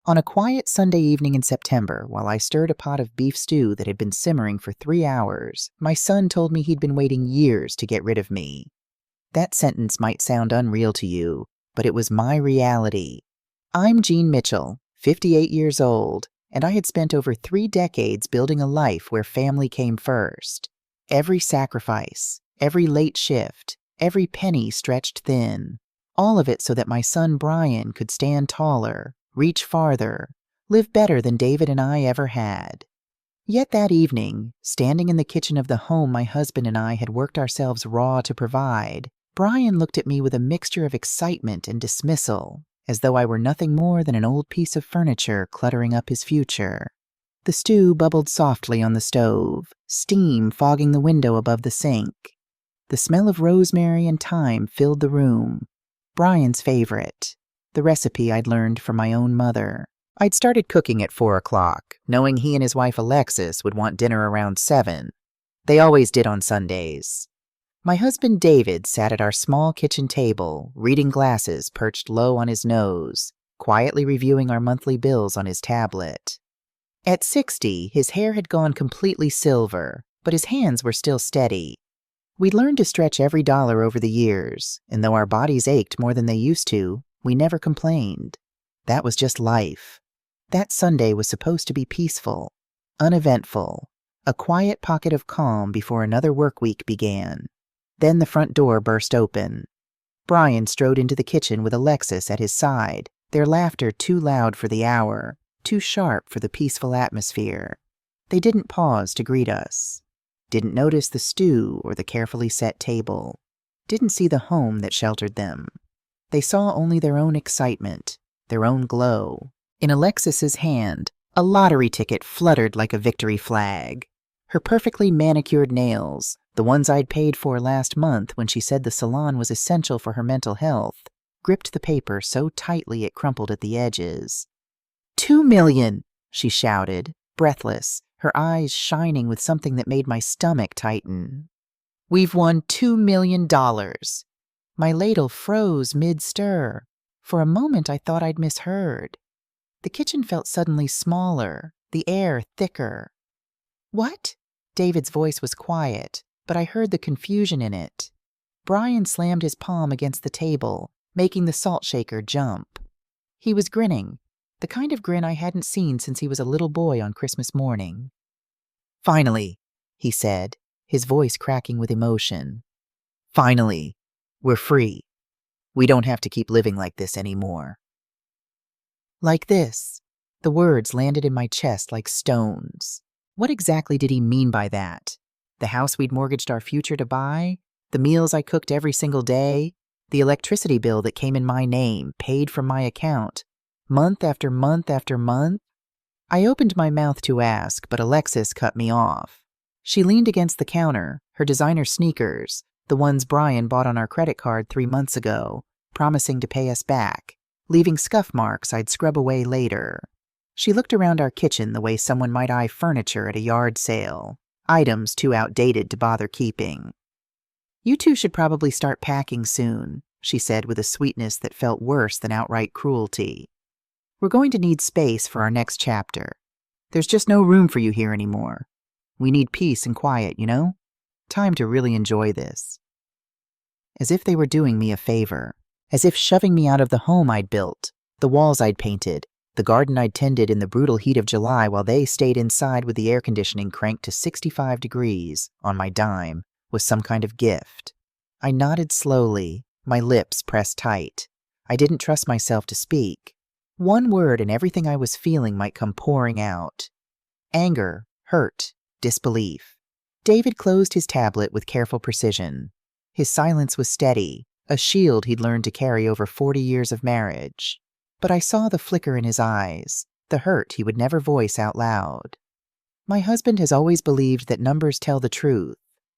On a quiet Sunday evening in September, while I stirred a pot of beef stew that had been simmering for 3 hours, my son told me he'd been waiting years to get rid of me. That sentence might sound unreal to you, but it was my reality. I'm Jean Mitchell, 58 years old, and I had spent over 3 decades building a life where family came first. Every sacrifice, every late shift, every penny stretched thin. All of it so that my son Brian could stand taller, reach farther, live better than David and I ever had. Yet that evening, standing in the kitchen of the home my husband and I had worked ourselves raw to provide, Brian looked at me with a mixture of excitement and dismissal, as though I were nothing more than an old piece of furniture cluttering up his future. The stew bubbled softly on the stove, steam fogging the window above the sink. The smell of rosemary and thyme filled the room. Brian's favorite, the recipe I'd learned from my own mother. I'd started cooking at 4 o'clock, knowing he and his wife Alexis would want dinner around 7. They always did on Sundays. My husband David sat at our small kitchen table, reading glasses perched low on his nose, quietly reviewing our monthly bills on his tablet. At 60, his hair had gone completely silver, but his hands were still steady. We'd learned to stretch every dollar over the years, and though our bodies ached more than they used to, we never complained. That was just life. That Sunday was supposed to be peaceful, uneventful, a quiet pocket of calm before another work week began. Then the front door burst open. Brian strode into the kitchen with Alexis at his side, their laughter too loud for the hour, too sharp for the peaceful atmosphere. They didn't pause to greet us. Didn't notice the stew or the carefully set table. Didn't see the home that sheltered them. They saw only their own excitement, their own glow. In Alexis's hand, a lottery ticket fluttered like a victory flag. Her perfectly manicured nails, the ones I'd paid for last month when she said the salon was essential for her mental health, gripped the paper so tightly it crumpled at the edges. "$2 million!" she shouted, breathless, her eyes shining with something that made my stomach tighten. "We've won $2 million. My ladle froze mid-stir. For a moment I thought I'd misheard. The kitchen felt suddenly smaller, the air thicker. "What?" David's voice was quiet, but I heard the confusion in it. Brian slammed his palm against the table, making the salt shaker jump. He was grinning, the kind of grin I hadn't seen since he was a little boy on Christmas morning. "Finally," he said, his voice cracking with emotion. "Finally, we're free. We don't have to keep living like this anymore." Like this. The words landed in my chest like stones. What exactly did he mean by that? The house we'd mortgaged our future to buy? The meals I cooked every single day? The electricity bill that came in my name, paid from my account, month after month after month? I opened my mouth to ask, but Alexis cut me off. She leaned against the counter, her designer sneakers, the ones Brian bought on our credit card 3 months ago, promising to pay us back, leaving scuff marks I'd scrub away later. She looked around our kitchen the way someone might eye furniture at a yard sale, items too outdated to bother keeping. "You two should probably start packing soon," she said with a sweetness that felt worse than outright cruelty. "We're going to need space for our next chapter. There's just no room for you here anymore. We need peace and quiet, you know? Time to really enjoy this." As if they were doing me a favor. As if shoving me out of the home I'd built, the walls I'd painted, the garden I'd tended in the brutal heat of July while they stayed inside with the air conditioning cranked to 65 degrees on my dime, was some kind of gift. I nodded slowly, my lips pressed tight. I didn't trust myself to speak. One word and everything I was feeling might come pouring out. Anger, hurt, disbelief. David closed his tablet with careful precision. His silence was steady, a shield he'd learned to carry over 40 years of marriage. But I saw the flicker in his eyes, the hurt he would never voice out loud. My husband has always believed that numbers tell the truth.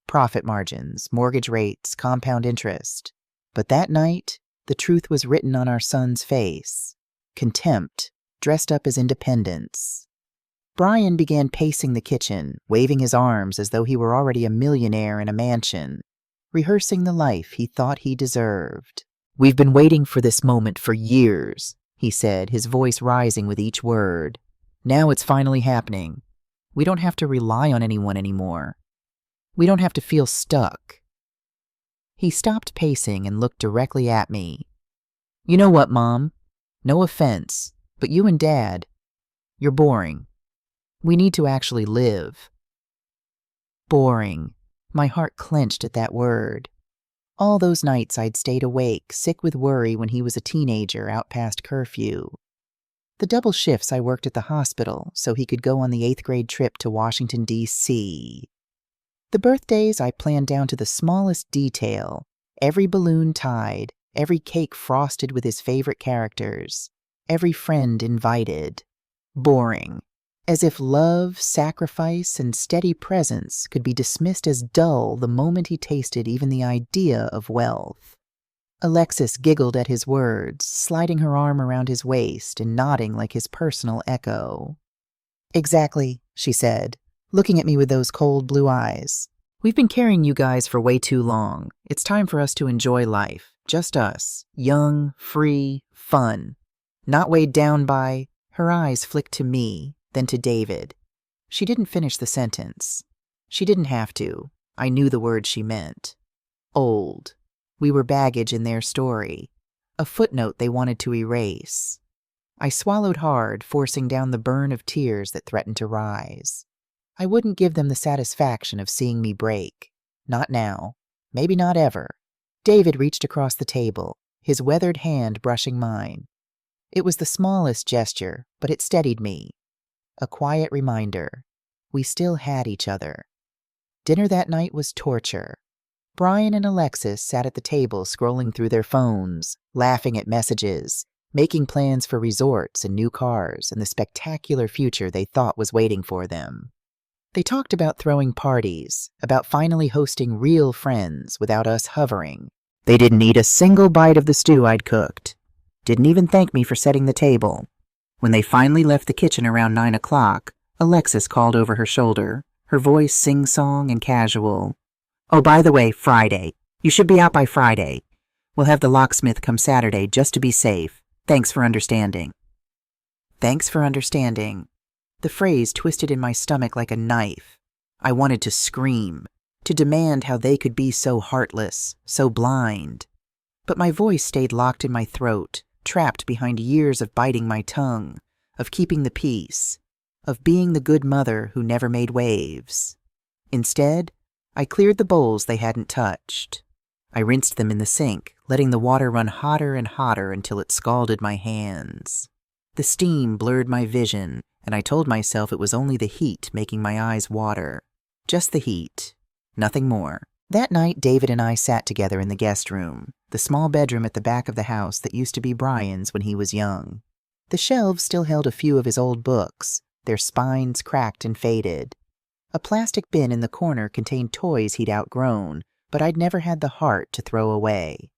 Profit margins, mortgage rates, compound interest. But that night, the truth was written on our son's face. Contempt, dressed up as independence. Brian began pacing the kitchen, waving his arms as though he were already a millionaire in a mansion, rehearsing the life he thought he deserved. "We've been waiting for this moment for years," he said, his voice rising with each word. Now it's finally happening. We don't have to rely on anyone anymore. We don't have to feel stuck. He stopped pacing and looked directly at me. You know what, Mom? No offense, but you and Dad, you're boring. We need to actually live. Boring. My heart clenched at that word. All those nights I'd stayed awake, sick with worry when he was a teenager out past curfew. The double shifts I worked at the hospital so he could go on the 8th grade trip to Washington, D.C. The birthdays I planned down to the smallest detail, every balloon tied, every cake frosted with his favorite characters, every friend invited. Boring. As if love, sacrifice, and steady presence could be dismissed as dull the moment he tasted even the idea of wealth. Alexis giggled at his words, sliding her arm around his waist and nodding like his personal echo. Exactly, she said, looking at me with those cold blue eyes. We've been carrying you guys for way too long. It's time for us to enjoy life. Just us. Young, free, fun. Not weighed down by... Her eyes flicked to me, then to David. She didn't finish the sentence. She didn't have to. I knew the word she meant. Old. We were baggage in their story. A footnote they wanted to erase. I swallowed hard, forcing down the burn of tears that threatened to rise. I wouldn't give them the satisfaction of seeing me break. Not now. Maybe not ever. David reached across the table, his weathered hand brushing mine. It was the smallest gesture, but it steadied me. A quiet reminder. We still had each other. Dinner that night was torture. Brian and Alexis sat at the table scrolling through their phones, laughing at messages, making plans for resorts and new cars and the spectacular future they thought was waiting for them. They talked about throwing parties, about finally hosting real friends without us hovering. They didn't eat a single bite of the stew I'd cooked. Didn't even thank me for setting the table. When they finally left the kitchen around 9 o'clock, Alexis called over her shoulder, her voice sing-song and casual. Oh, by the way, Friday. You should be out by Friday. We'll have the locksmith come Saturday just to be safe. Thanks for understanding. Thanks for understanding. The phrase twisted in my stomach like a knife. I wanted to scream, to demand how they could be so heartless, so blind. But my voice stayed locked in my throat, trapped behind years of biting my tongue, of keeping the peace, of being the good mother who never made waves. Instead, I cleared the bowls they hadn't touched. I rinsed them in the sink, letting the water run hotter and hotter until it scalded my hands. The steam blurred my vision, and I told myself it was only the heat making my eyes water. Just the heat. Nothing more. That night, David and I sat together in the guest room, the small bedroom at the back of the house that used to be Brian's when he was young. The shelves still held a few of his old books, their spines cracked and faded. A plastic bin in the corner contained toys he'd outgrown, but I'd never had the heart to throw away.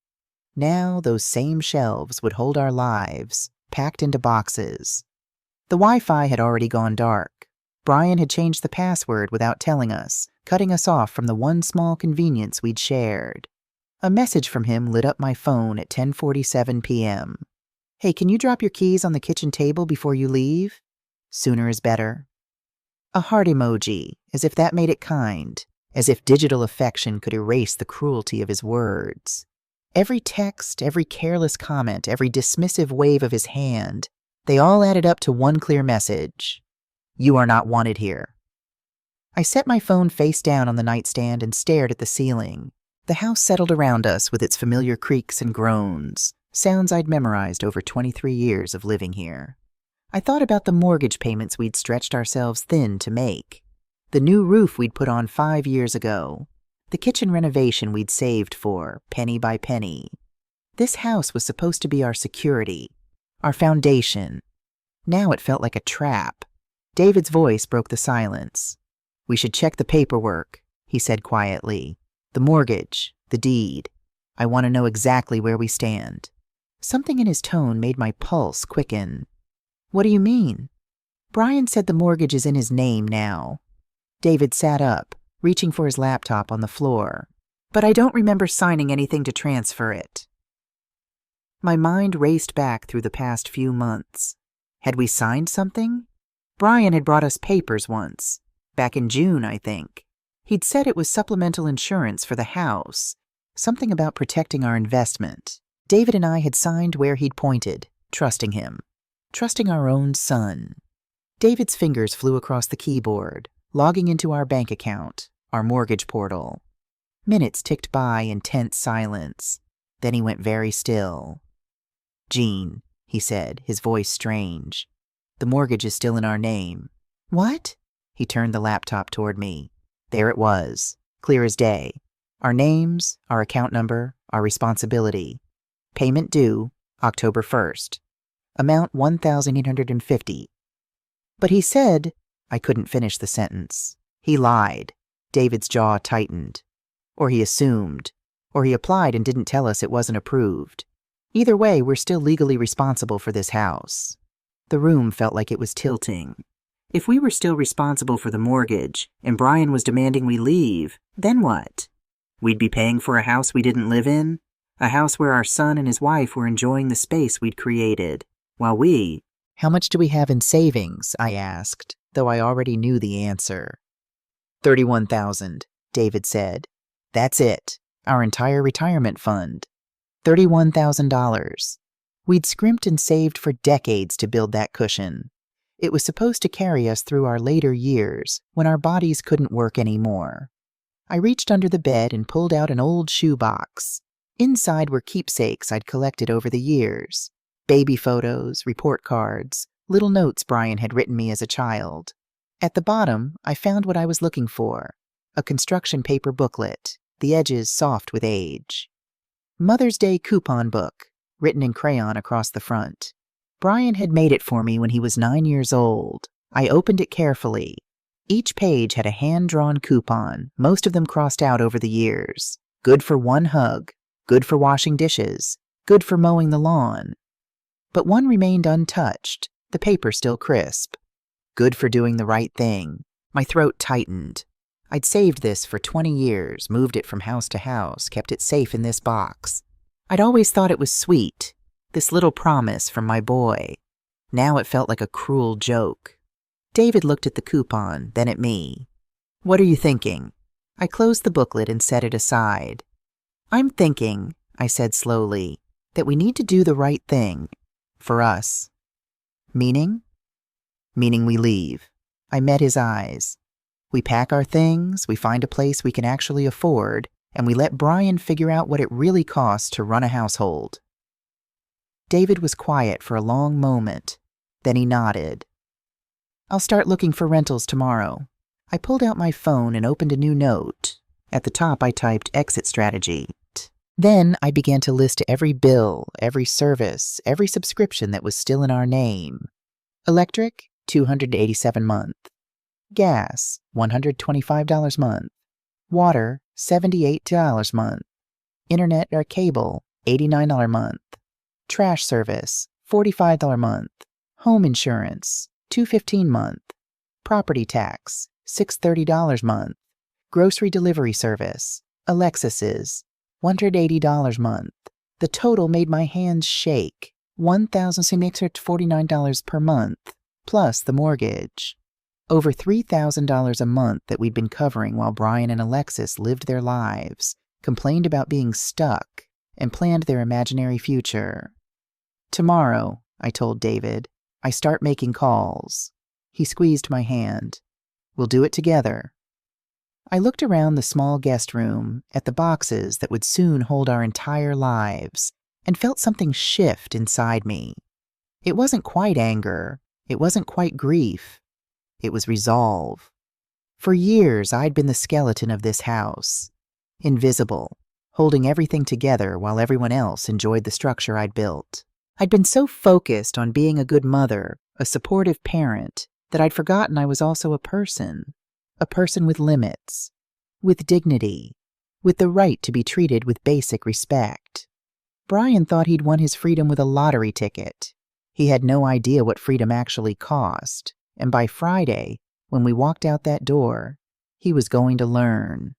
Now those same shelves would hold our lives, packed into boxes. The Wi-Fi had already gone dark. Brian had changed the password without telling us, cutting us off from the one small convenience we'd shared. A message from him lit up my phone at 10:47 p.m. Hey, can you drop your keys on the kitchen table before you leave? Sooner is better. A heart emoji, as if that made it kind, as if digital affection could erase the cruelty of his words. Every text, every careless comment, every dismissive wave of his hand, they all added up to one clear message. You are not wanted here. I set my phone face down on the nightstand and stared at the ceiling. The house settled around us with its familiar creaks and groans, sounds I'd memorized over 23 years of living here. I thought about the mortgage payments we'd stretched ourselves thin to make, the new roof we'd put on 5 years ago, the kitchen renovation we'd saved for, penny by penny. This house was supposed to be our security, our foundation. Now it felt like a trap. David's voice broke the silence. We should check the paperwork, he said quietly. The mortgage, the deed. I want to know exactly where we stand. Something in his tone made my pulse quicken. What do you mean? Brian said the mortgage is in his name now. David sat up, reaching for his laptop on the floor. But I don't remember signing anything to transfer it. My mind raced back through the past few months. Had we signed something? Brian had brought us papers once. Back in June, I think. He'd said it was supplemental insurance for the house. Something about protecting our investment. David and I had signed where he'd pointed, trusting him. Trusting our own son. David's fingers flew across the keyboard, logging into our bank account, our mortgage portal. Minutes ticked by in tense silence. Then he went very still. "Jean," he said, his voice strange. "The mortgage is still in our name." "What?" He turned the laptop toward me. There it was, clear as day. Our names, our account number, our responsibility. Payment due, October 1st. Amount $1,850. But he said, I couldn't finish the sentence. He lied. David's jaw tightened. Or he assumed. Or he applied and didn't tell us it wasn't approved. Either way, we're still legally responsible for this house. The room felt like it was tilting. If we were still responsible for the mortgage, and Brian was demanding we leave, then what? We'd be paying for a house we didn't live in? A house where our son and his wife were enjoying the space we'd created, while we— "How much do we have in savings?" I asked, though I already knew the answer. $31,000, David said. That's it, our entire retirement fund. $31,000. We'd scrimped and saved for decades to build that cushion. It was supposed to carry us through our later years, when our bodies couldn't work anymore. I reached under the bed and pulled out an old shoebox. Inside were keepsakes I'd collected over the years. Baby photos, report cards, little notes Brian had written me as a child. At the bottom, I found what I was looking for. A construction paper booklet, the edges soft with age. Mother's Day coupon book, written in crayon across the front. Brian had made it for me when he was 9 years old. I opened it carefully. Each page had a hand-drawn coupon, most of them crossed out over the years. Good for one hug, good for washing dishes, good for mowing the lawn. But one remained untouched, the paper still crisp. Good for doing the right thing. My throat tightened. I'd saved this for 20 years, moved it from house to house, kept it safe in this box. I'd always thought it was sweet, this little promise from my boy. Now it felt like a cruel joke. David looked at the coupon, then at me. "What are you thinking?" I closed the booklet and set it aside. "I'm thinking," I said slowly, "that we need to do the right thing. For us." "Meaning?" "Meaning we leave." I met his eyes. "We pack our things, we find a place we can actually afford, and we let Brian figure out what it really costs to run a household." David was quiet for a long moment. Then he nodded. "I'll start looking for rentals tomorrow." I pulled out my phone and opened a new note. At the top, I typed exit strategy. Then I began to list every bill, every service, every subscription that was still in our name. Electric, $287 a month. Gas, $125 a month. Water, $78 a month. Internet or cable, $89 a month. Trash service, $45 a month. Home insurance, $215 a month. Property tax, $630 a month. Grocery delivery service, Alexis's, $180 a month. The total made my hands shake. $1,649 per month, plus the mortgage. Over $3,000 a month that we'd been covering while Brian and Alexis lived their lives, complained about being stuck, and planned their imaginary future. "Tomorrow," I told David, "I start making calls." He squeezed my hand. "We'll do it together." I looked around the small guest room at the boxes that would soon hold our entire lives and felt something shift inside me. It wasn't quite anger. It wasn't quite grief. It was resolve. For years, I'd been the skeleton of this house, invisible, holding everything together while everyone else enjoyed the structure I'd built. I'd been so focused on being a good mother, a supportive parent, that I'd forgotten I was also a person with limits, with dignity, with the right to be treated with basic respect. Brian thought he'd won his freedom with a lottery ticket. He had no idea what freedom actually cost, and by Friday, when we walked out that door, he was going to learn.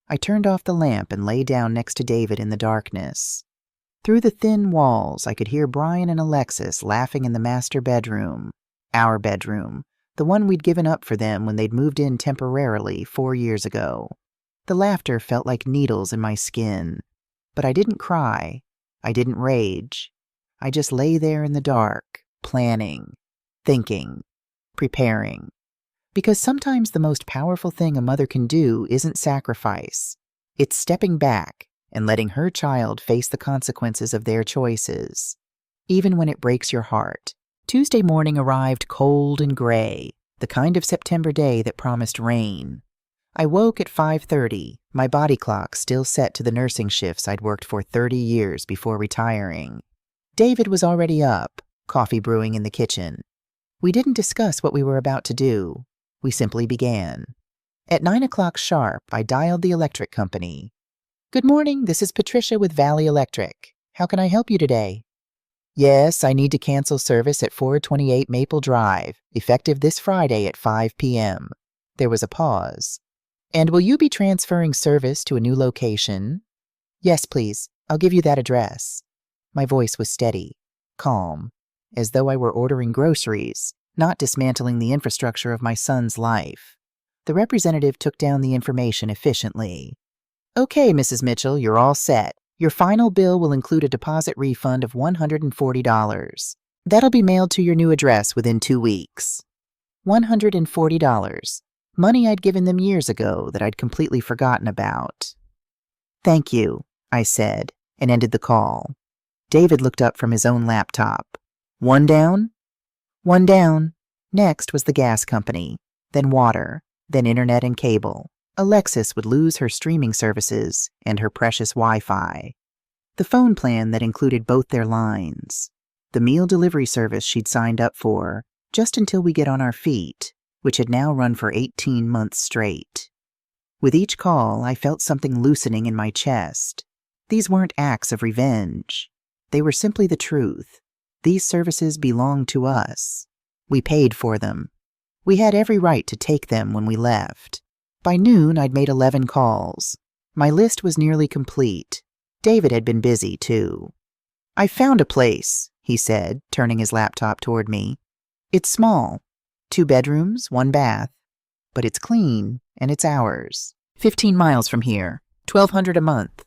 I turned off the lamp and lay down next to David in the darkness. Through the thin walls, I could hear Brian and Alexis laughing in the master bedroom. Our bedroom. The one we'd given up for them when they'd moved in temporarily 4 years ago. The laughter felt like needles in my skin. But I didn't cry. I didn't rage. I just lay there in the dark, planning, thinking, preparing. Because sometimes the most powerful thing a mother can do isn't sacrifice. It's stepping back and letting her child face the consequences of their choices, even when it breaks your heart. Tuesday morning arrived cold and gray, the kind of September day that promised rain. I woke at 5:30, my body clock still set to the nursing shifts I'd worked for 30 years before retiring. David was already up, coffee brewing in the kitchen. We didn't discuss what we were about to do. We simply began. At 9 o'clock sharp, I dialed the electric company. "Good morning, this is Patricia with Valley Electric. How can I help you today?" "Yes, I need to cancel service at 428 Maple Drive, effective this Friday at 5 p.m. There was a pause. "And will you be transferring service to a new location?" "Yes, please. I'll give you that address." My voice was steady, calm, as though I were ordering groceries, not dismantling the infrastructure of my son's life. The representative took down the information efficiently. "Okay, Mrs. Mitchell, you're all set. Your final bill will include a deposit refund of $140. That'll be mailed to your new address within 2 weeks." $140. Money I'd given them years ago that I'd completely forgotten about. "Thank you," I said, and ended the call. David looked up from his own laptop. "One down?" "One down." Next was the gas company, then water, then internet and cable. Alexis would lose her streaming services and her precious Wi-Fi. The phone plan that included both their lines. The meal delivery service she'd signed up for, just until we get on our feet, which had now run for 18 months straight. With each call, I felt something loosening in my chest. These weren't acts of revenge. They were simply the truth. These services belonged to us. We paid for them. We had every right to take them when we left. By noon, I'd made 11 calls. My list was nearly complete. David had been busy, too. "I found a place," he said, turning his laptop toward me. "It's small. 2 bedrooms, 1 bath. But it's clean, and it's ours. 15 miles from here. $1,200 a month."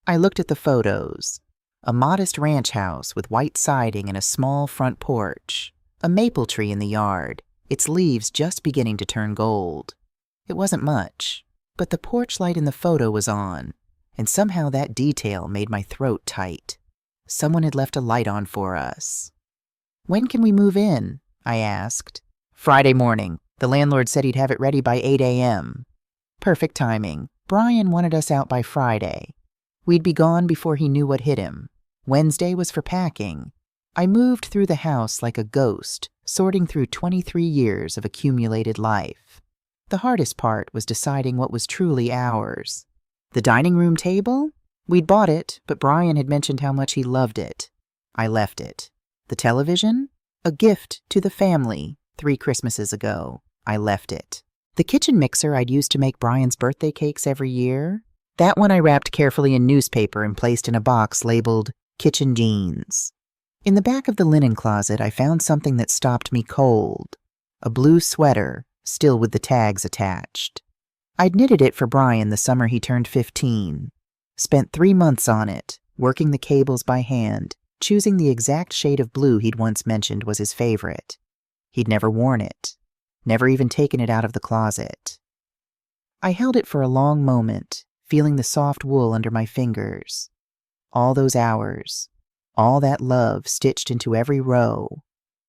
I looked at the photos. A modest ranch house with white siding and a small front porch. A maple tree in the yard, its leaves just beginning to turn gold. It wasn't much, but the porch light in the photo was on, and somehow that detail made my throat tight. Someone had left a light on for us. "When can we move in?" I asked. "Friday morning. The landlord said he'd have it ready by 8 a.m. Perfect timing. Brian wanted us out by Friday. We'd be gone before he knew what hit him. Wednesday was for packing. I moved through the house like a ghost, sorting through 23 years of accumulated life. The hardest part was deciding what was truly ours. The dining room table? We'd bought it, but Brian had mentioned how much he loved it. I left it. The television? A gift to the family 3 Christmases ago. I left it. The kitchen mixer I'd used to make Brian's birthday cakes every year? That one I wrapped carefully in newspaper and placed in a box labeled Kitchen Jeans. In the back of the linen closet, I found something that stopped me cold. A blue sweater, still with the tags attached. I'd knitted it for Brian the summer he turned 15. Spent 3 months on it, working the cables by hand, choosing the exact shade of blue he'd once mentioned was his favorite. He'd never worn it, never even taken it out of the closet. I held it for a long moment, feeling the soft wool under my fingers. All those hours, all that love stitched into every row.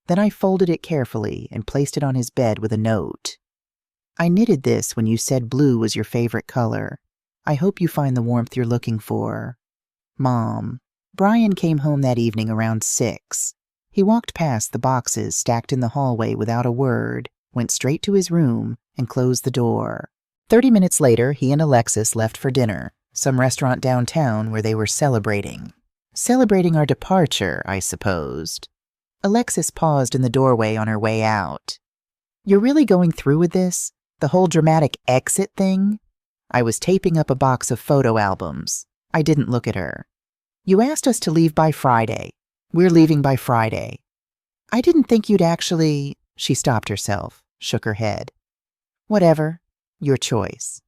Then I folded it carefully and placed it on his bed with a note. "I knitted this when you said blue was your favorite color. I hope you find the warmth you're looking for. Mom." Brian came home that evening around 6. He walked past the boxes stacked in the hallway without a word, went straight to his room, and closed the door. 30 minutes later, he and Alexis left for dinner, some restaurant downtown where they were celebrating. Celebrating our departure, I supposed. Alexis paused in the doorway on her way out. "You're really going through with this? The whole dramatic exit thing?" I was taping up a box of photo albums. I didn't look at her. You asked us to leave by Friday. We're leaving by Friday. I didn't think you'd actually... She stopped herself, shook her head. Whatever. Your choice.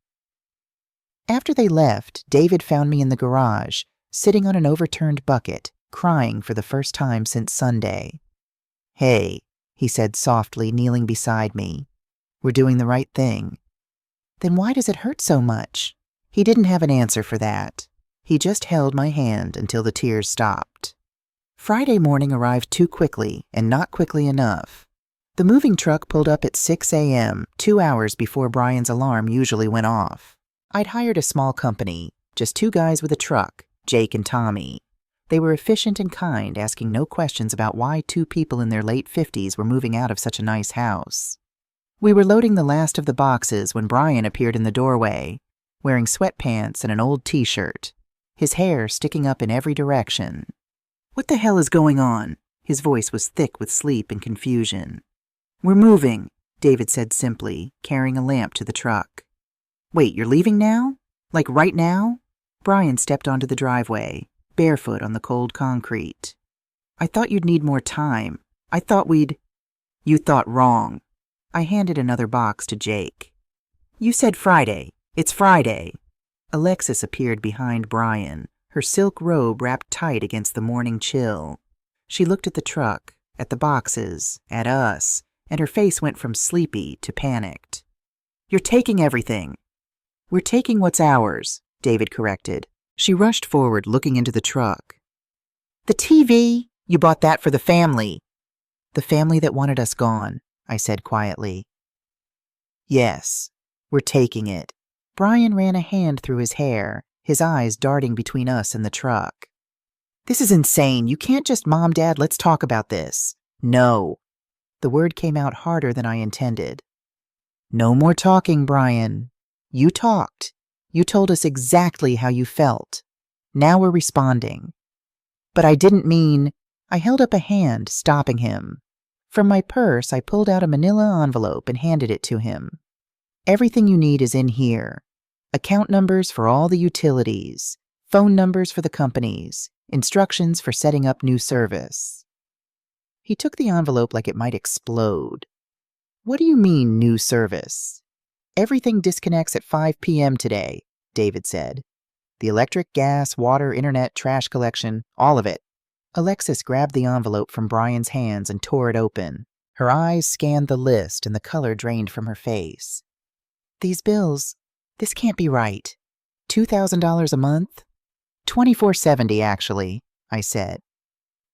After they left, David found me in the garage, sitting on an overturned bucket, crying for the first time since Sunday. Hey, he said softly, kneeling beside me. We're doing the right thing. Then why does it hurt so much? He didn't have an answer for that. He just held my hand until the tears stopped. Friday morning arrived too quickly, and not quickly enough. The moving truck pulled up at 6 a.m., 2 hours before Brian's alarm usually went off. I'd hired a small company, just 2 guys with a truck, Jake and Tommy. They were efficient and kind, asking no questions about why 2 people in their late 50s were moving out of such a nice house. We were loading the last of the boxes when Brian appeared in the doorway, wearing sweatpants and an old t-shirt, his hair sticking up in every direction. What the hell is going on? His voice was thick with sleep and confusion. We're moving, David said simply, carrying a lamp to the truck. Wait, you're leaving now? Like right now? Brian stepped onto the driveway, barefoot on the cold concrete. I thought you'd need more time. I thought we'd... You thought wrong. I handed another box to Jake. You said Friday. It's Friday. Alexis appeared behind Brian, her silk robe wrapped tight against the morning chill. She looked at the truck, at the boxes, at us, and her face went from sleepy to panicked. You're taking everything. We're taking what's ours, David corrected. She rushed forward, looking into the truck. The TV? You bought that for the family. The family that wanted us gone, I said quietly. Yes, we're taking it. Brian ran a hand through his hair, his eyes darting between us and the truck. This is insane. You can't just, Mom, Dad, let's talk about this. No. The word came out harder than I intended. No more talking, Brian. You talked. You told us exactly how you felt. Now we're responding. But I didn't mean... I held up a hand, stopping him. From my purse, I pulled out a manila envelope and handed it to him. Everything you need is in here. Account numbers for all the utilities, phone numbers for the companies, instructions for setting up new service. He took the envelope like it might explode. What do you mean, new service? Everything disconnects at 5 p.m. today, David said. The electric, gas, water, internet, trash collection, all of it. Alexis grabbed the envelope from Brian's hands and tore it open. Her eyes scanned the list and the color drained from her face. These bills, this can't be right. $2,000 a month? $2,470 actually, I said.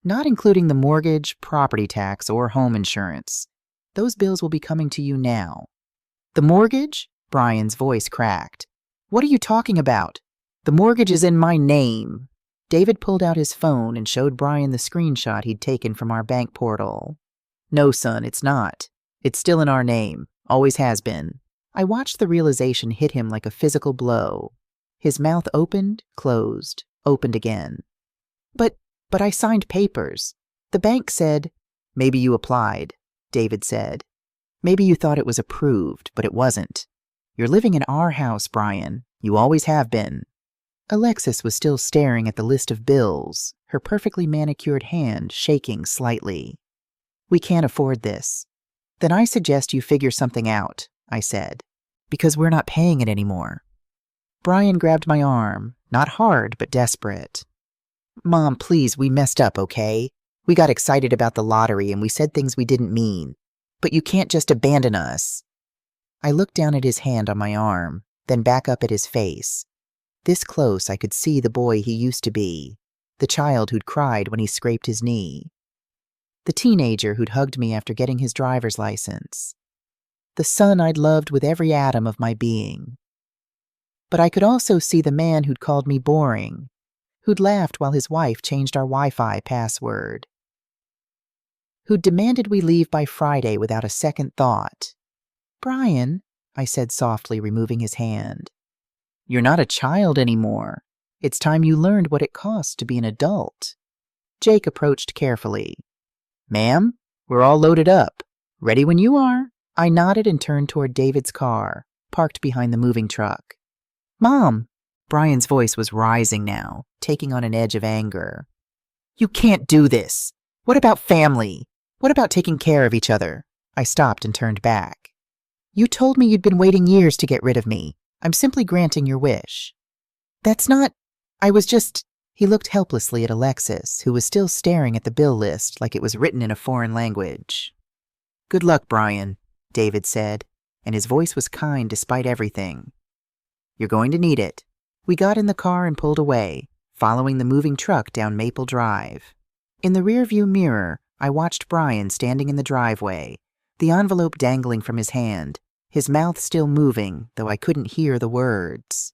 Not including the mortgage, property tax, or home insurance. Those bills will be coming to you now. The mortgage? Brian's voice cracked. What are you talking about? The mortgage is in my name. David pulled out his phone and showed Brian the screenshot he'd taken from our bank portal. No, son, it's not. It's still in our name. Always has been. I watched the realization hit him like a physical blow. His mouth opened, closed, opened again. But I signed papers. The bank said, maybe you applied, David said. Maybe you thought it was approved, but it wasn't. You're living in our house, Brian. You always have been. Alexis was still staring at the list of bills, her perfectly manicured hand shaking slightly. We can't afford this. Then I suggest you figure something out, I said, because we're not paying it anymore. Brian grabbed my arm, not hard, but desperate. Mom, please, we messed up, okay? We got excited about the lottery and we said things we didn't mean. But you can't just abandon us. I looked down at his hand on my arm, then back up at his face. This close, I could see the boy he used to be, the child who'd cried when he scraped his knee, the teenager who'd hugged me after getting his driver's license, the son I'd loved with every atom of my being. But I could also see the man who'd called me boring, who'd laughed while his wife changed our Wi-Fi password, who'd demanded we leave by Friday without a second thought. Brian, I said softly, removing his hand. You're not a child anymore. It's time you learned what it costs to be an adult. Jake approached carefully. Ma'am, we're all loaded up. Ready when you are. I nodded and turned toward David's car, parked behind the moving truck. Mom, Brian's voice was rising now, taking on an edge of anger. You can't do this. What about family? What about taking care of each other? I stopped and turned back. You told me you'd been waiting years to get rid of me. I'm simply granting your wish. That's not... I was just... He looked helplessly at Alexis, who was still staring at the bill list like it was written in a foreign language. Good luck, Brian, David said, and his voice was kind despite everything. You're going to need it. We got in the car and pulled away, following the moving truck down Maple Drive. In the rearview mirror, I watched Brian standing in the driveway, the envelope dangling from his hand, his mouth still moving, though I couldn't hear the words.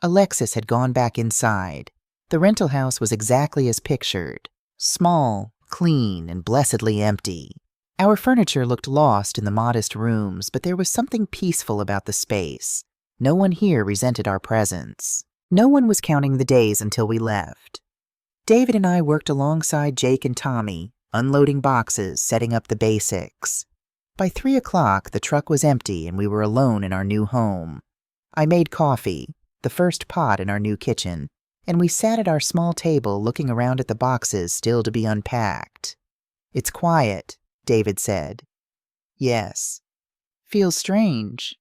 Alexis had gone back inside. The rental house was exactly as pictured, small, clean, and blessedly empty. Our furniture looked lost in the modest rooms, but there was something peaceful about the space. No one here resented our presence. No one was counting the days until we left. David and I worked alongside Jake and Tommy, unloading boxes, setting up the basics. By 3 o'clock, the truck was empty and we were alone in our new home. I made coffee, the first pot in our new kitchen, and we sat at our small table looking around at the boxes still to be unpacked. It's quiet, David said. Yes. Feels strange.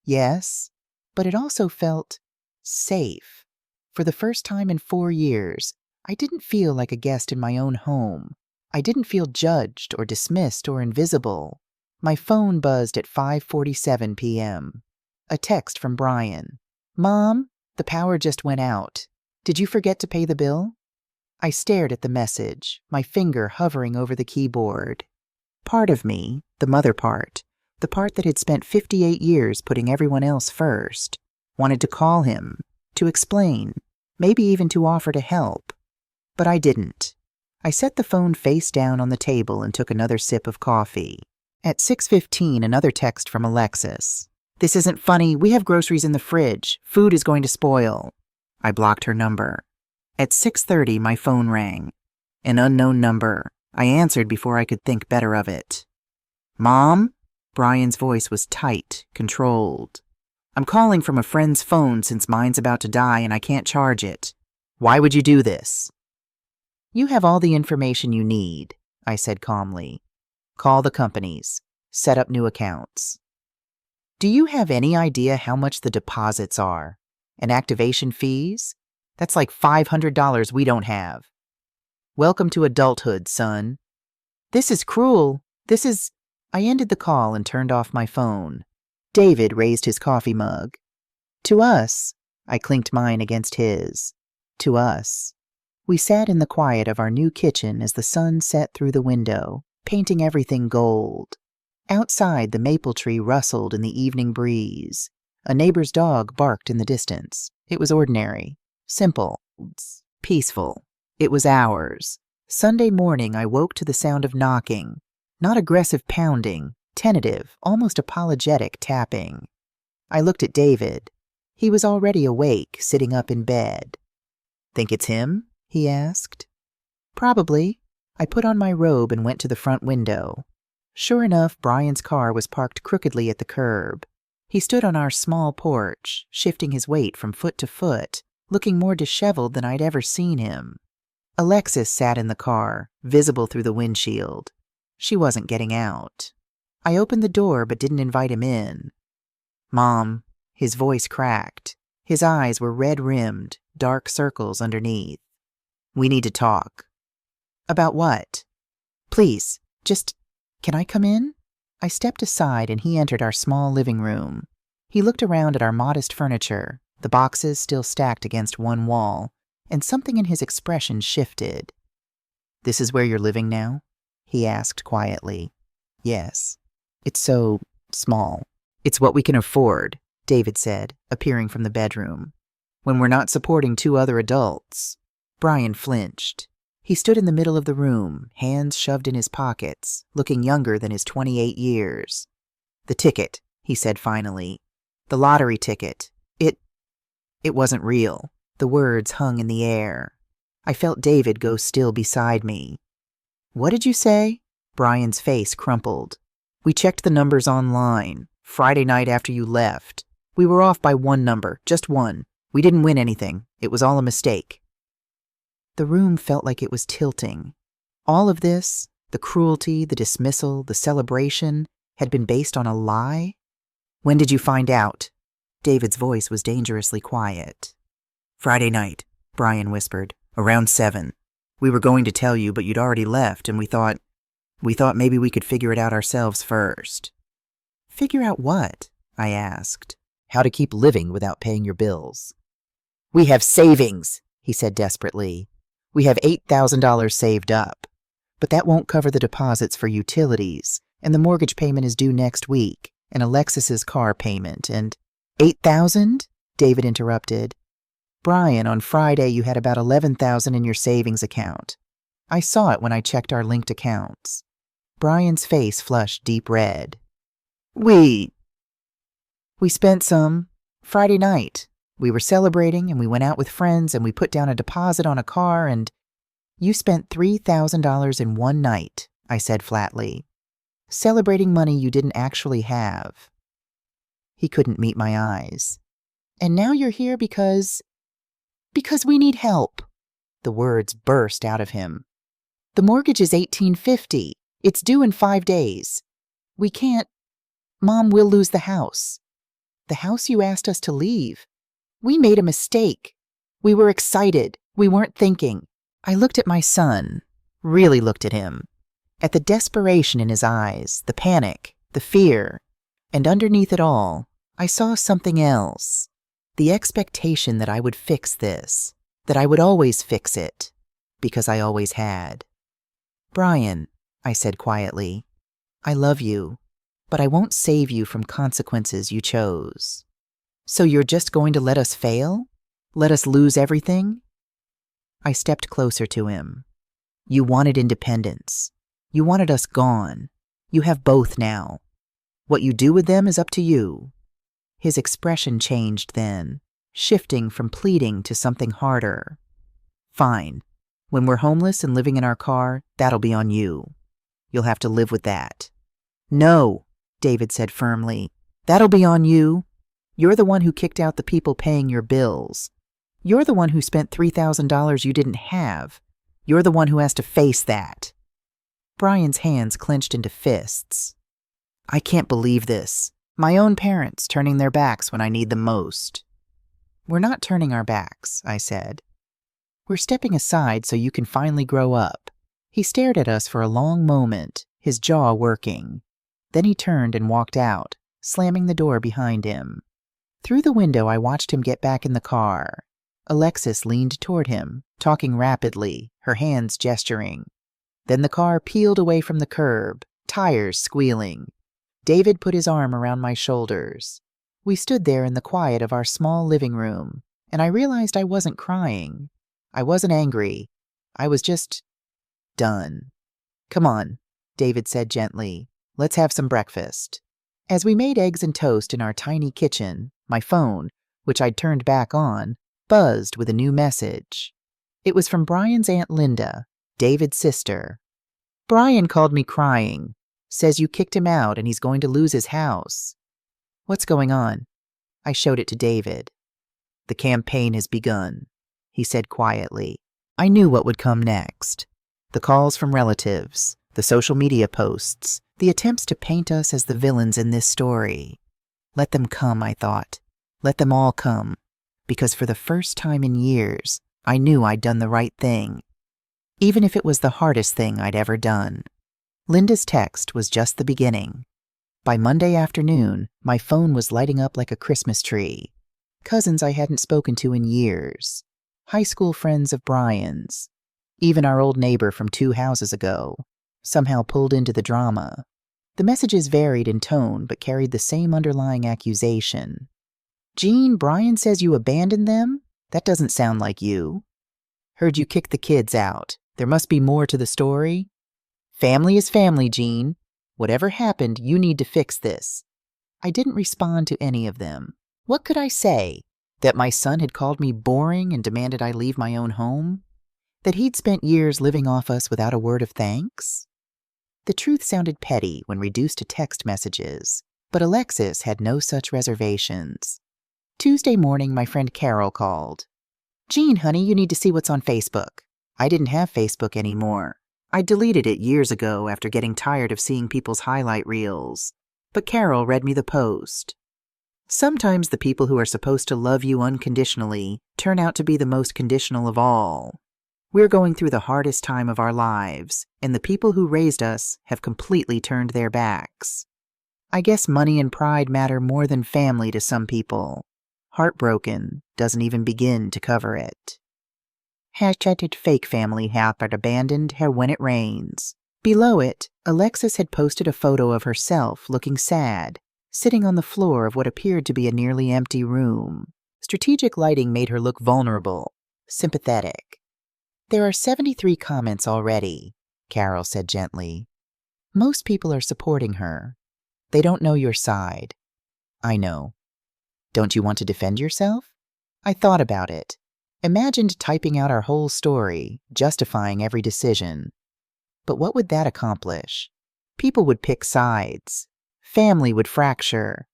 Yes. But it also felt safe. For the first time in 4 years, I didn't feel like a guest in my own home. I didn't feel judged or dismissed or invisible. My phone buzzed at 5:47 p.m. A text from Brian. Mom, the power just went out. Did you forget to pay the bill? I stared at the message, my finger hovering over the keyboard. Part of me, the mother part, the part that had spent 58 years putting everyone else first, wanted to call him, to explain, maybe even to offer to help. But I didn't. I set the phone face down on the table and took another sip of coffee. At 6:15, another text from Alexis. This isn't funny. We have groceries in the fridge. Food is going to spoil. I blocked her number. At 6:30, my phone rang. An unknown number. I answered before I could think better of it. Mom? Brian's voice was tight, controlled. I'm calling from a friend's phone since mine's about to die and I can't charge it. Why would you do this? You have all the information you need, I said calmly. Call the companies. Set up new accounts. Do you have any idea how much the deposits are? And activation fees? That's like $500 we don't have. Welcome to adulthood, son. This is cruel. I ended the call and turned off my phone. David raised his coffee mug. To us, I clinked mine against his. To us. We sat in the quiet of our new kitchen as the sun set through the window, painting everything gold. Outside, the maple tree rustled in the evening breeze. A neighbor's dog barked in the distance. It was ordinary, simple, peaceful. It was ours. Sunday morning, I woke to the sound of knocking. Not aggressive pounding, tentative, almost apologetic tapping. I looked at David. He was already awake, sitting up in bed. Think it's him? He asked. Probably. I put on my robe and went to the front window. Sure enough, Brian's car was parked crookedly at the curb. He stood on our small porch, shifting his weight from foot to foot, looking more disheveled than I'd ever seen him. Alexis sat in the car, visible through the windshield. She wasn't getting out. I opened the door but didn't invite him in. Mom, his voice cracked. His eyes were red-rimmed, dark circles underneath. We need to talk. About what? Please, can I come in? I stepped aside and he entered our small living room. He looked around at our modest furniture, the boxes still stacked against one wall, and something in his expression shifted. This is where you're living now? He asked quietly. Yes. It's so small. It's what we can afford, David said, appearing from the bedroom. When we're not supporting 2 other adults. Brian flinched. He stood in the middle of the room, hands shoved in his pockets, looking younger than his 28 years. The ticket, he said finally. The lottery ticket. It wasn't real. The words hung in the air. I felt David go still beside me. What did you say? Brian's face crumpled. We checked the numbers online. Friday night after you left. We were off by 1 number, just 1. We didn't win anything. It was all a mistake." The room felt like it was tilting. All of this, the cruelty, the dismissal, the celebration, had been based on a lie? "When did you find out?" David's voice was dangerously quiet. "Friday night," Brian whispered. "Around 7. We were going to tell you, but you'd already left, and we thought maybe we could figure it out ourselves first." "Figure out what?" I asked. "How to keep living without paying your bills." "We have savings," he said desperately. "We have $8,000 saved up. But that won't cover the deposits for utilities, and the mortgage payment is due next week, and Alexis's car payment, and—" "8,000?" David interrupted. "Brian, on Friday you had about 11,000 in your savings account. I saw it when I checked our linked accounts." Brian's face flushed deep red. We spent some Friday night. We were celebrating, and we went out with friends, and we put down a deposit on a car, and—" "You spent $3,000 in one night," I said flatly. "Celebrating money you didn't actually have." He couldn't meet my eyes. "And now you're here because we need help." The words burst out of him. "The mortgage is $1,850. It's due in 5 days. We can't. Mom, we'll lose the house." "The house you asked us to leave. We made a mistake. We were excited. We weren't thinking." I looked at my son, really looked at him, at the desperation in his eyes, the panic, the fear, and underneath it all, I saw something else. The expectation that I would fix this, that I would always fix it, because I always had. "Brian," I said quietly, "I love you, but I won't save you from consequences you chose. So you're just going to let us fail? Let us lose everything?" I stepped closer to him. "You wanted independence. You wanted us gone. You have both now. What you do with them is up to you." His expression changed then, shifting from pleading to something harder. "Fine. When we're homeless and living in our car, that'll be on you. You'll have to live with that." "No," David said firmly. "That'll be on you. You're the one who kicked out the people paying your bills. You're the one who spent $3,000 you didn't have. You're the one who has to face that." Brian's hands clenched into fists. "I can't believe this. My own parents turning their backs when I need them most." "We're not turning our backs," I said. "We're stepping aside so you can finally grow up." He stared at us for a long moment, his jaw working. Then he turned and walked out, slamming the door behind him. Through the window, I watched him get back in the car. Alexis leaned toward him, talking rapidly, her hands gesturing. Then the car peeled away from the curb, tires squealing. David put his arm around my shoulders. We stood there in the quiet of our small living room, and I realized I wasn't crying. I wasn't angry. I was just done. "Come on," David said gently. "Let's have some breakfast." As we made eggs and toast in our tiny kitchen, my phone, which I'd turned back on, buzzed with a new message. It was from Brian's Aunt Linda, David's sister. "Brian called me crying. Says you kicked him out and he's going to lose his house." "What's going on?" I showed it to David. "The campaign has begun," he said quietly. I knew what would come next. The calls from relatives, the social media posts, the attempts to paint us as the villains in this story. Let them come, I thought. Let them all come. Because for the first time in years, I knew I'd done the right thing, even if it was the hardest thing I'd ever done. Linda's text was just the beginning. By Monday afternoon, my phone was lighting up like a Christmas tree. Cousins I hadn't spoken to in years. High school friends of Brian's. Even our old neighbor from 2 houses ago, somehow pulled into the drama. The messages varied in tone but carried the same underlying accusation. "Jean, Brian says you abandoned them? That doesn't sound like you. Heard you kicked the kids out. There must be more to the story. Family is family, Jean. Whatever happened, you need to fix this." I didn't respond to any of them. What could I say? That my son had called me boring and demanded I leave my own home? That he'd spent years living off us without a word of thanks? The truth sounded petty when reduced to text messages, but Alexis had no such reservations. Tuesday morning, my friend Carol called. "Jean, honey, you need to see what's on Facebook." I didn't have Facebook anymore. I deleted it years ago after getting tired of seeing people's highlight reels. But Carol read me the post. Sometimes the people who are supposed to love you unconditionally turn out to be the most conditional of all. We're going through the hardest time of our lives, and the people who raised us have completely turned their backs. I guess money and pride matter more than family to some people. Heartbroken doesn't even begin to cover it. Hashtag fake family help abandoned her when it rains. Below it, Alexis had posted a photo of herself looking sad, sitting on the floor of what appeared to be a nearly empty room. Strategic lighting made her look vulnerable, sympathetic. "There are 73 comments already," Carol said gently. "Most people are supporting her. They don't know your side." "I know. Don't you want to defend yourself?" I thought about it. Imagined typing out our whole story, justifying every decision. But what would that accomplish? People would pick sides. Family would fracture.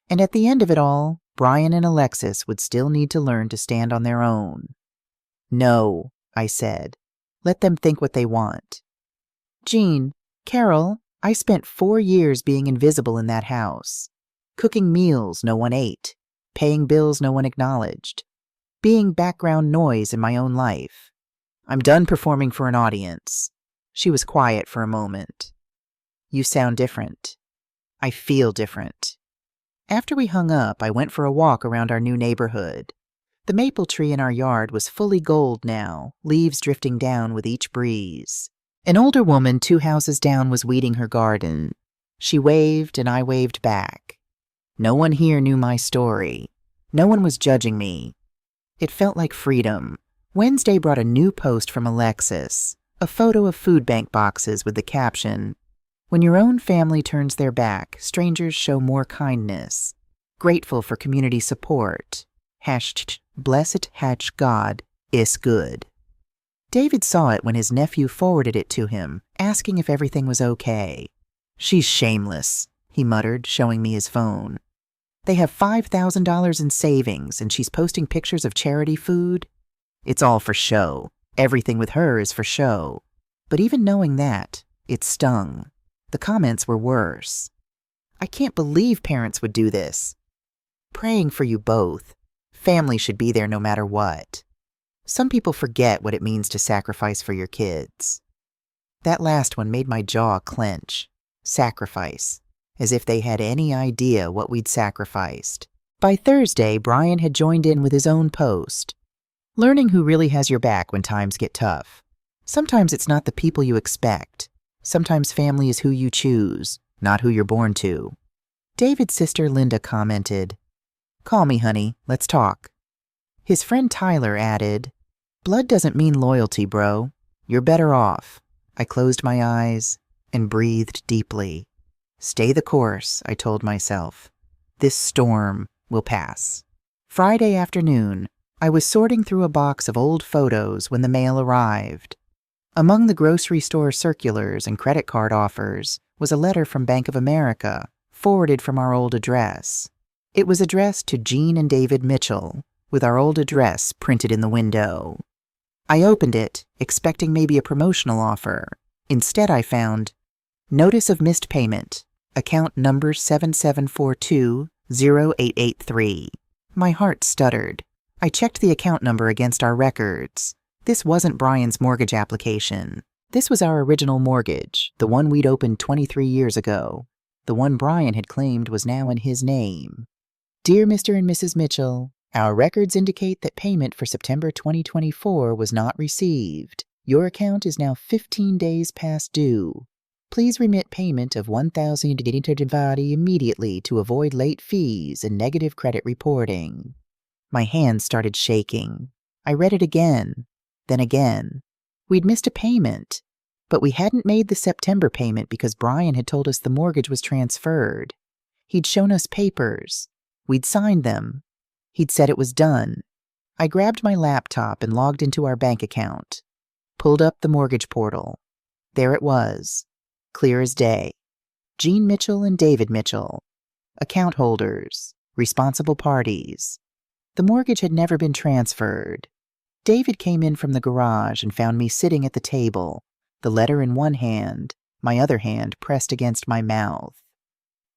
And at the end of it all, Brian and Alexis would still need to learn to stand on their own. "No," I said. "Let them think what they want." "Jean, Carol, I spent 4 years being invisible in that house. Cooking meals no one ate. Paying bills no one acknowledged. Being background noise in my own life. I'm done performing for an audience." She was quiet for a moment. "You sound different." "I feel different." After we hung up, I went for a walk around our new neighborhood. The maple tree in our yard was fully gold now, leaves drifting down with each breeze. An older woman 2 houses down was weeding her garden. She waved and I waved back. No one here knew my story. No one was judging me. It felt like freedom. Wednesday brought a new post from Alexis, a photo of food bank boxes with the caption, "When your own family turns their back, strangers show more kindness. Grateful for community support. Blessed God is good." David saw it when his nephew forwarded it to him, asking if everything was okay. "She's shameless," he muttered, showing me his phone. "They have $5,000 in savings, and she's posting pictures of charity food. It's all for show. Everything with her is for show." But even knowing that, it stung. The comments were worse. "I can't believe parents would do this." "Praying for you both. Family should be there no matter what." Some people forget what it means to sacrifice for your kids. That last one made my jaw clench. Sacrifice. As if they had any idea what we'd sacrificed. By Thursday, Brian had joined in with his own post. Learning who really has your back when times get tough. Sometimes it's not the people you expect. Sometimes family is who you choose, not who you're born to. David's sister Linda commented, "Call me, honey. Let's talk." His friend Tyler added, "Blood doesn't mean loyalty, bro. You're better off." I closed my eyes and breathed deeply. Stay the course, I told myself. This storm will pass. Friday afternoon, I was sorting through a box of old photos when the mail arrived. Among the grocery store circulars and credit card offers was a letter from Bank of America, forwarded from our old address. It was addressed to Jean and David Mitchell, with our old address printed in the window. I opened it, expecting maybe a promotional offer. Instead, I found, "Notice of missed payment. Account number 77420883. My heart stuttered. I checked the account number against our records. This wasn't Brian's mortgage application. This was our original mortgage, the one we'd opened 23 years ago. The one Brian had claimed was now in his name. "Dear Mr. and Mrs. Mitchell, our records indicate that payment for September 2024 was not received. Your account is now 15 days past due. Please remit payment of $1,000 immediately to avoid late fees and negative credit reporting." My hands started shaking. I read it again, then again. We'd missed a payment, but we hadn't made the September payment because Brian had told us the mortgage was transferred. He'd shown us papers. We'd signed them. He'd said it was done. I grabbed my laptop and logged into our bank account. Pulled up the mortgage portal. There it was, clear as day. Jean Mitchell and David Mitchell. Account holders. Responsible parties. The mortgage had never been transferred. David came in from the garage and found me sitting at the table, the letter in one hand, my other hand pressed against my mouth.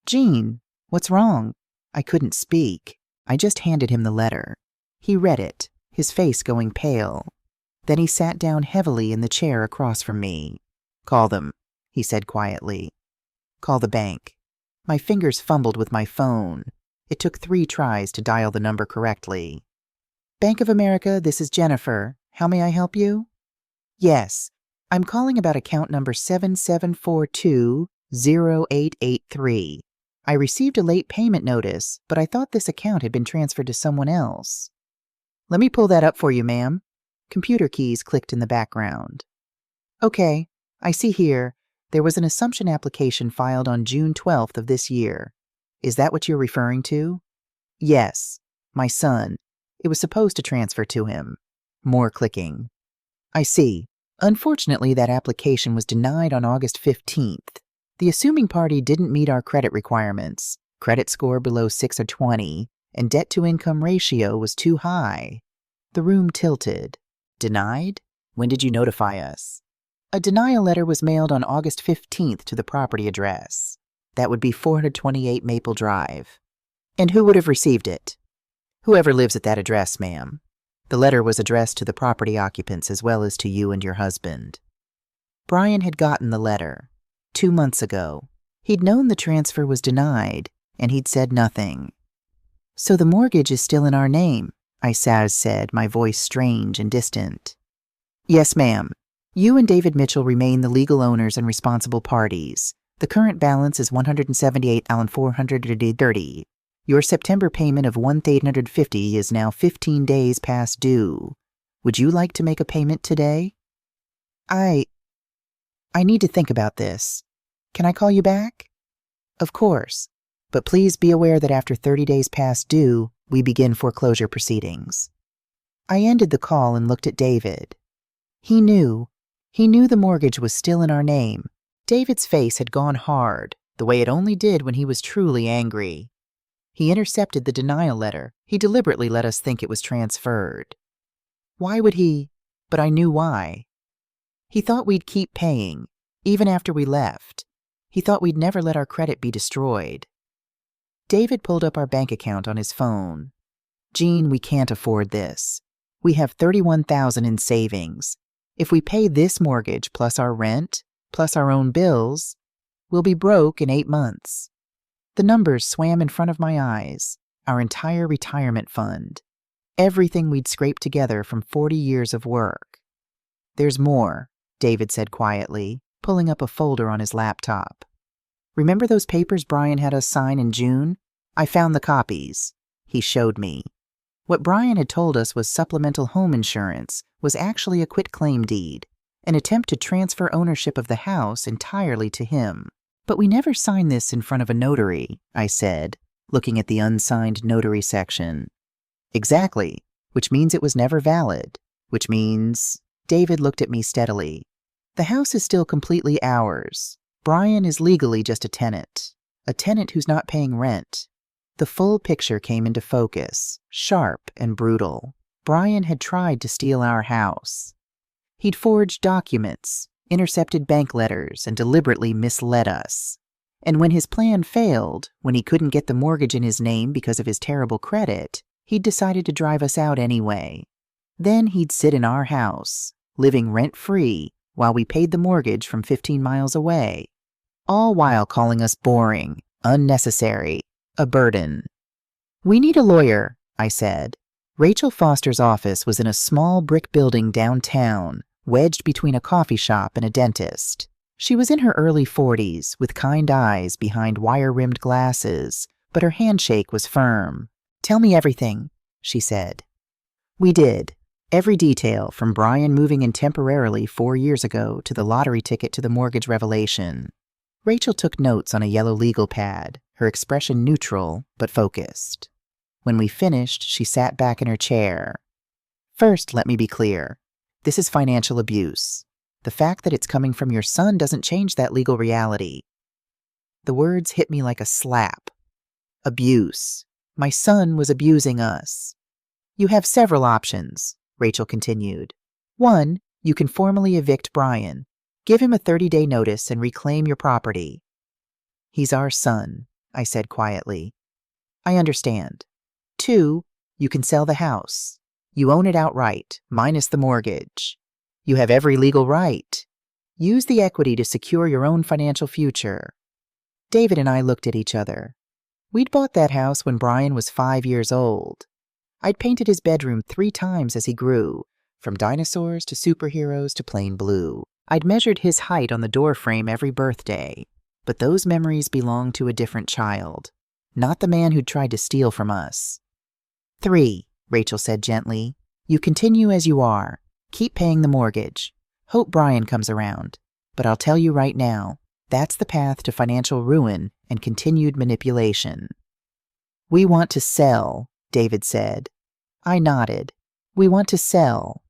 "Gene, what's wrong?" I couldn't speak. I just handed him the letter. He read it, his face going pale. Then he sat down heavily in the chair across from me. "Call them," he said quietly. "Call the bank." My fingers fumbled with my phone. It took 3 tries to dial the number correctly. "Bank of America, this is Jennifer. How may I help you?" "Yes, I'm calling about account number 77420883. I received a late payment notice, but I thought this account had been transferred to someone else." "Let me pull that up for you, ma'am." Computer keys clicked in the background. "Okay, I see here. There was an assumption application filed on June 12th of this year. Is that what you're referring to?" "Yes. My son. It was supposed to transfer to him." More clicking. "I see. Unfortunately, that application was denied on August 15th. The assuming party didn't meet our credit requirements, credit score below 620, and debt-to-income ratio was too high." The room tilted. "Denied? When did you notify us?" "A denial letter was mailed on August 15th to the property address. That would be 428 Maple Drive." "And who would have received it?" "Whoever lives at that address, ma'am. The letter was addressed to the property occupants as well as to you and your husband." Brian had gotten the letter 2 months ago. He'd known the transfer was denied, and he'd said nothing. "So the mortgage is still in our name," I said, my voice strange and distant. "Yes, ma'am. You and David Mitchell remain the legal owners and responsible parties. The current balance is $178,430. Your September payment of $1,850 is now 15 days past due. Would you like to make a payment today?" I need to think about this. Can I call you back?" "Of course. But please be aware that after 30 days past due, we begin foreclosure proceedings." I ended the call and looked at David. He knew the mortgage was still in our name. David's face had gone hard, the way it only did when he was truly angry. He intercepted the denial letter. He deliberately let us think it was transferred. Why would he? But I knew why. He thought we'd keep paying, even after we left. He thought we'd never let our credit be destroyed. David pulled up our bank account on his phone. "Gene, we can't afford this. We have $31,000 in savings. If we pay this mortgage plus our rent, plus our own bills, we'll be broke in 8 months." The numbers swam in front of my eyes. Our entire retirement fund. Everything we'd scraped together from 40 years of work. "There's more," David said quietly, pulling up a folder on his laptop. "Remember those papers Brian had us sign in June? I found the copies." He showed me. What Brian had told us was supplemental home insurance was actually a quitclaim deed, an attempt to transfer ownership of the house entirely to him. "But we never signed this in front of a notary," I said, looking at the unsigned notary section. "Exactly, which means it was never valid, which means—" David looked at me steadily. "The house is still completely ours. Brian is legally just a tenant who's not paying rent." The full picture came into focus, sharp and brutal. Brian had tried to steal our house. He'd forged documents, intercepted bank letters, and deliberately misled us. And when his plan failed, when he couldn't get the mortgage in his name because of his terrible credit, he'd decided to drive us out anyway. Then he'd sit in our house, living rent-free, while we paid the mortgage from 15 miles away, all while calling us boring, unnecessary, a burden. "We need a lawyer," I said. Rachel Foster's office was in a small brick building downtown, wedged between a coffee shop and a dentist. She was in her early 40s, with kind eyes behind wire-rimmed glasses, but her handshake was firm. "Tell me everything," she said. We did. Every detail, from Brian moving in temporarily 4 years ago to the lottery ticket to the mortgage revelation. Rachel took notes on a yellow legal pad, her expression neutral but focused. When we finished, she sat back in her chair. "First, let me be clear. This is financial abuse. The fact that it's coming from your son doesn't change that legal reality." The words hit me like a slap. Abuse. My son was abusing us. You have several options, Rachel continued. 1, you can formally evict Brian. Give him a 30-day notice and reclaim your property. He's our son, I said quietly. I understand. 2, you can sell the house. You own it outright, minus the mortgage. You have every legal right. Use the equity to secure your own financial future. David and I looked at each other. We'd bought that house when Brian was 5 years old. I'd painted his bedroom 3 times as he grew, from dinosaurs to superheroes to plain blue. I'd measured his height on the doorframe every birthday, but those memories belonged to a different child, not the man who'd tried to steal from us. 3, Rachel said gently. You continue as you are. Keep paying the mortgage. Hope Brian comes around. But I'll tell you right now, that's the path to financial ruin and continued manipulation. We want to sell, David said. I nodded. We want to sell.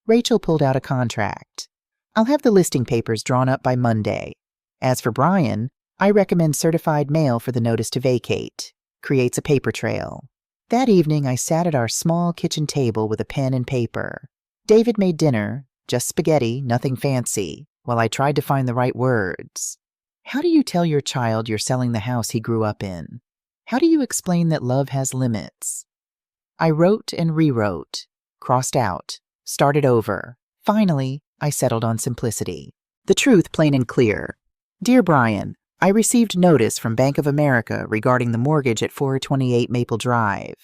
Rachel pulled out a contract. I'll have the listing papers drawn up by Monday. As for Brian, I recommend certified mail for the notice to vacate. Creates a paper trail. That evening, I sat at our small kitchen table with a pen and paper. David made dinner, just spaghetti, nothing fancy, while I tried to find the right words. How do you tell your child you're selling the house he grew up in? How do you explain that love has limits? I wrote and rewrote, crossed out, started over. Finally, I settled on simplicity. The truth plain and clear. Dear Brian, I received notice from Bank of America regarding the mortgage at 428 Maple Drive.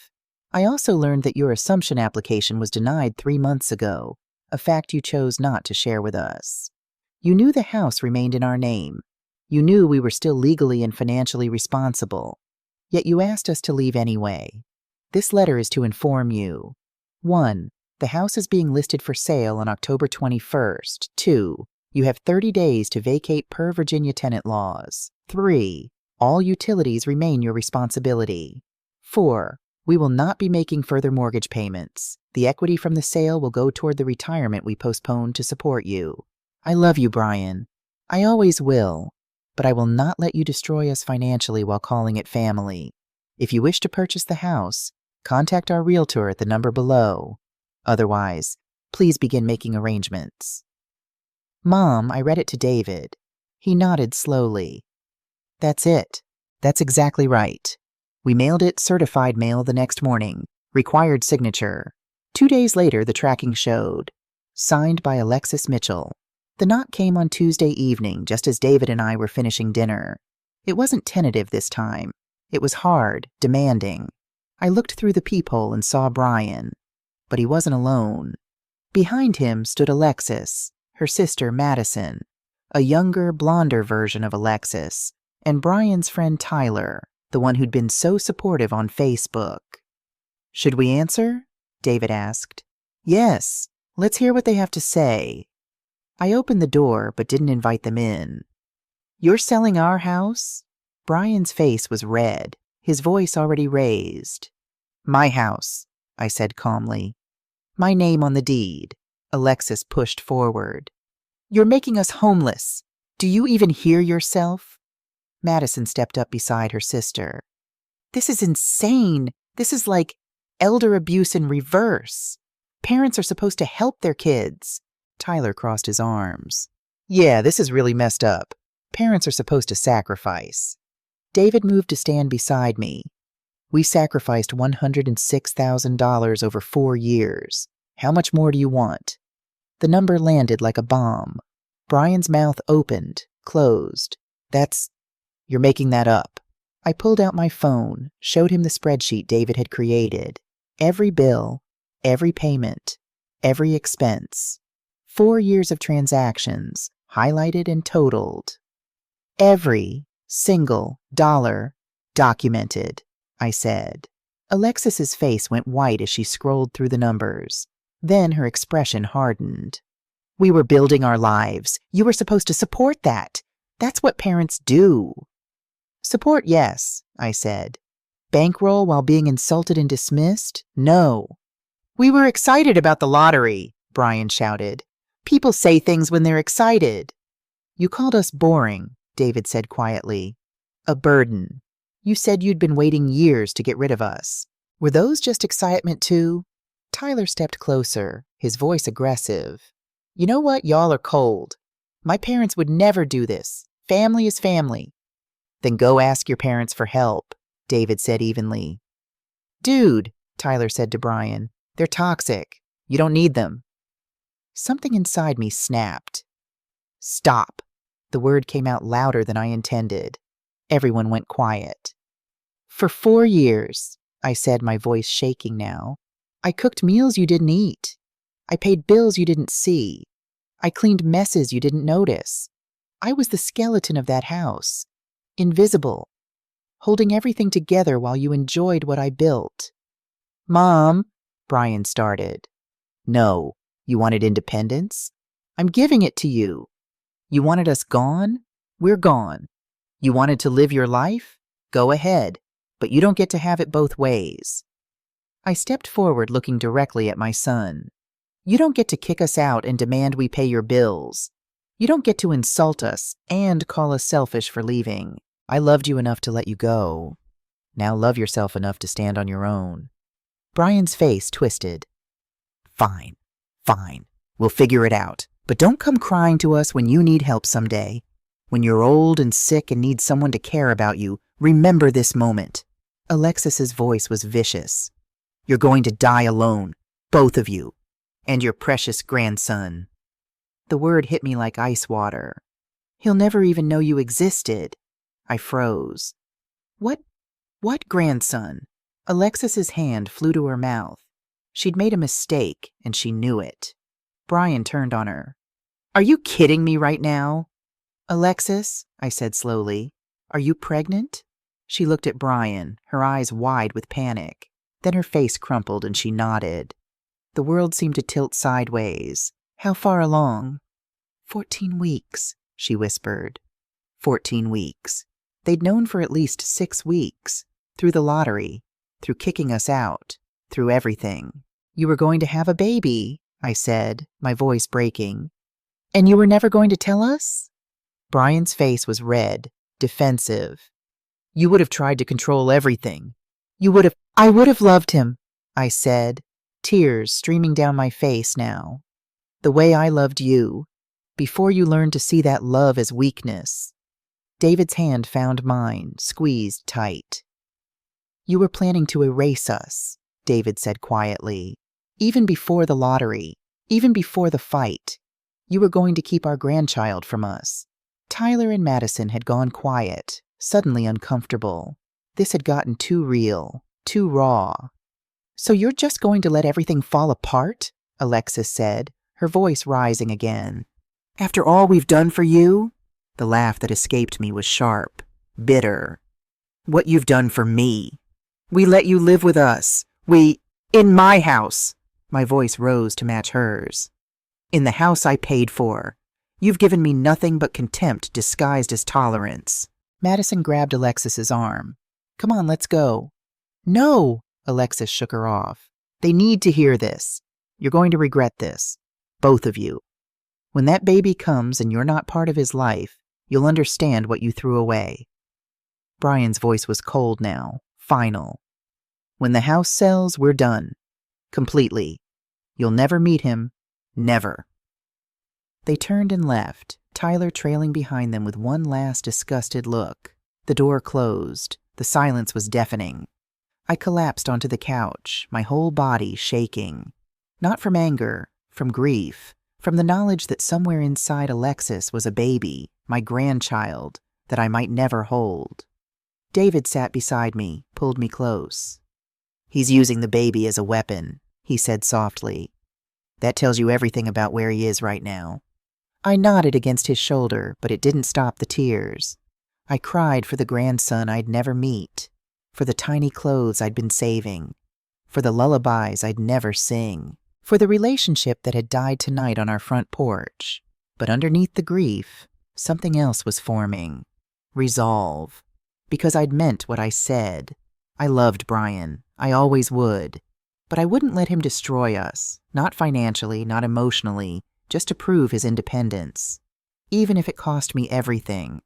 I also learned that your assumption application was denied 3 months ago, a fact you chose not to share with us. You knew the house remained in our name. You knew we were still legally and financially responsible. Yet you asked us to leave anyway. This letter is to inform you. 1, the house is being listed for sale on October 21st. 2, you have 30 days to vacate per Virginia tenant laws. 3, all utilities remain your responsibility. 4, we will not be making further mortgage payments. The equity from the sale will go toward the retirement we postponed to support you. I love you, Brian. I always will, but I will not let you destroy us financially while calling it family. If you wish to purchase the house, contact our realtor at the number below. Otherwise, please begin making arrangements. Mom, I read it to David. He nodded slowly. That's it. That's exactly right. We mailed it certified mail the next morning. Required signature. 2 days later, the tracking showed. Signed by Alexis Mitchell. The knock came on Tuesday evening, just as David and I were finishing dinner. It wasn't tentative this time. It was hard, demanding. I looked through the peephole and saw Brian. But he wasn't alone. Behind him stood Alexis, her sister Madison, a younger, blonder version of Alexis, and Brian's friend Tyler, the one who'd been so supportive on Facebook. Should we answer? David asked. Yes, let's hear what they have to say. I opened the door but didn't invite them in. You're selling our house? Brian's face was red, his voice already raised. My house, I said calmly. My name on the deed. Alexis pushed forward. You're making us homeless. Do you even hear yourself? Madison stepped up beside her sister. This is insane. This is like elder abuse in reverse. Parents are supposed to help their kids. Tyler crossed his arms. Yeah, this is really messed up. Parents are supposed to sacrifice. David moved to stand beside me. We sacrificed $106,000 over 4 years. How much more do you want? The number landed like a bomb. Brian's mouth opened, closed. You're making that up. I pulled out my phone, showed him the spreadsheet David had created. Every bill, every payment, every expense. 4 years of transactions, highlighted and totaled. Every single dollar documented, I said. Alexis's face went white as she scrolled through the numbers. Then her expression hardened. We were building our lives. You were supposed to support that. That's what parents do. Support, yes, I said. Bankroll while being insulted and dismissed? No. We were excited about the lottery, Brian shouted. People say things when they're excited. You called us boring, David said quietly. A burden. You said you'd been waiting years to get rid of us. Were those just excitement too? Tyler stepped closer, his voice aggressive. You know what? Y'all are cold. My parents would never do this. Family is family. Then go ask your parents for help, David said evenly. Dude, Tyler said to Brian, they're toxic. You don't need them. Something inside me snapped. Stop. The word came out louder than I intended. Everyone went quiet. For 4 years, I said, my voice shaking now, I cooked meals you didn't eat. I paid bills you didn't see. I cleaned messes you didn't notice. I was the skeleton of that house, invisible, holding everything together while you enjoyed what I built. Mom, Brian started. No, you wanted independence? I'm giving it to you. You wanted us gone? We're gone. You wanted to live your life? Go ahead, but you don't get to have it both ways. I stepped forward, looking directly at my son. You don't get to kick us out and demand we pay your bills. You don't get to insult us and call us selfish for leaving. I loved you enough to let you go. Now love yourself enough to stand on your own. Brian's face twisted. Fine, fine. We'll figure it out. But don't come crying to us when you need help someday. When you're old and sick and need someone to care about you, remember this moment. Alexis's voice was vicious. You're going to die alone, both of you, and your precious grandson. The word hit me like ice water. He'll never even know you existed. I froze. What grandson? Alexis's hand flew to her mouth. She'd made a mistake, and she knew it. Brian turned on her. Are you kidding me right now? Alexis, I said slowly, are you pregnant? She looked at Brian, her eyes wide with panic. Then her face crumpled and she nodded. The world seemed to tilt sideways. How far along? 14 weeks, she whispered. 14 weeks. They'd known for at least 6 weeks. Through the lottery, through kicking us out, through everything. You were going to have a baby, I said, my voice breaking. And you were never going to tell us? Brian's face was red, defensive. You would have tried to control everything. I would have loved him, I said, tears streaming down my face now. The way I loved you, before you learned to see that love as weakness. David's hand found mine, squeezed tight. You were planning to erase us, David said quietly. Even before the lottery, even before the fight, you were going to keep our grandchild from us. Tyler and Madison had gone quiet, suddenly uncomfortable. This had gotten too real, too raw. So you're just going to let everything fall apart? Alexis said, her voice rising again. After all we've done for you? The laugh that escaped me was sharp, bitter. What you've done for me. We let you live with us. In my house. My voice rose to match hers. In the house I paid for. You've given me nothing but contempt disguised as tolerance. Madison grabbed Alexis's arm. Come on, let's go. No, Alexis shook her off. They need to hear this. You're going to regret this. Both of you. When that baby comes and you're not part of his life, you'll understand what you threw away. Brian's voice was cold now, final. When the house sells, we're done. Completely. You'll never meet him. Never. They turned and left, Tyler trailing behind them with one last disgusted look. The door closed. The silence was deafening. I collapsed onto the couch, my whole body shaking. Not from anger, from grief, from the knowledge that somewhere inside Alexis was a baby, my grandchild, that I might never hold. David sat beside me, pulled me close. He's using the baby as a weapon, he said softly. That tells you everything about where he is right now. I nodded against his shoulder, but it didn't stop the tears. I cried for the grandson I'd never meet, for the tiny clothes I'd been saving, for the lullabies I'd never sing, for the relationship that had died tonight on our front porch. But underneath the grief, something else was forming. Resolve. Because I'd meant what I said. I loved Brian. I always would. But I wouldn't let him destroy us, not financially, not emotionally, just to prove his independence. Even if it cost me everything.